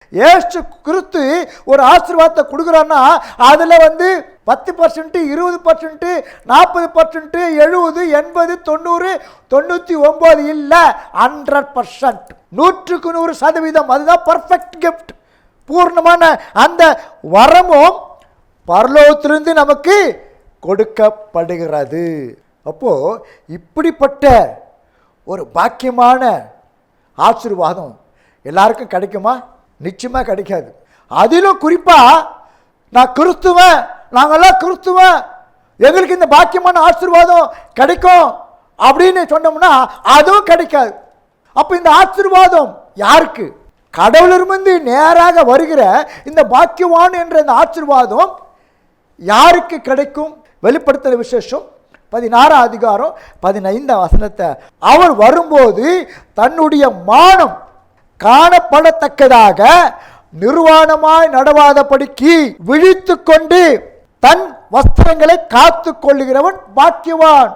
ஏசு கிறிஸ்து ஒரு ஆசீர்வாதத்தை கொடுக்குறான்னா அதில் 10%, 20%, 40%, 70, 80, 90, 99 இல்லை, 100%, 100% அதுதான் பர்ஃபெக்ட் கிஃப்ட். பூர்ணமான அந்த வரமும் பரலோகத்திலிருந்து நமக்கு கொடுக்கப்படுகிறது. அப்போ இப்படிப்பட்ட ஒரு பாக்கியமான ஆசீர்வாதம் எல்லாருக்கும் கிடைக்குமா? நிச்சயமா கிடைக்காது. அதிலும் குறிப்பா நான் கிறிஸ்துவன், நாங்கெல்லாம் கிறிஸ்துவன், எங்களுக்கு இந்த பாக்கியமான ஆசீர்வாதம் கிடைக்கும் அப்படின்னு சொன்னோம்னா அதுவும் கிடைக்காது. அப்ப இந்த ஆசீர்வாதம் யாருக்கு? கடவுளிலிருந்து நேராக வருகிற இந்த பாக்கியவான் என்ற இந்த ஆசீர்வாதம் யாருக்கு கிடைக்கும்? வெளிப்படுத்தல் விசேஷம் 16 அதிகாரம் 15 வசனத்தை, அவர் வரும்போது தன்னுடைய மானம் காணப்படத்தக்கதாக நிர்வாணமாய் நடவாதபடிக்கு விழித்து கொண்டு தன் வஸ்திரங்களை காத்து கொள்ளுகிறவன் பாக்கியவான்.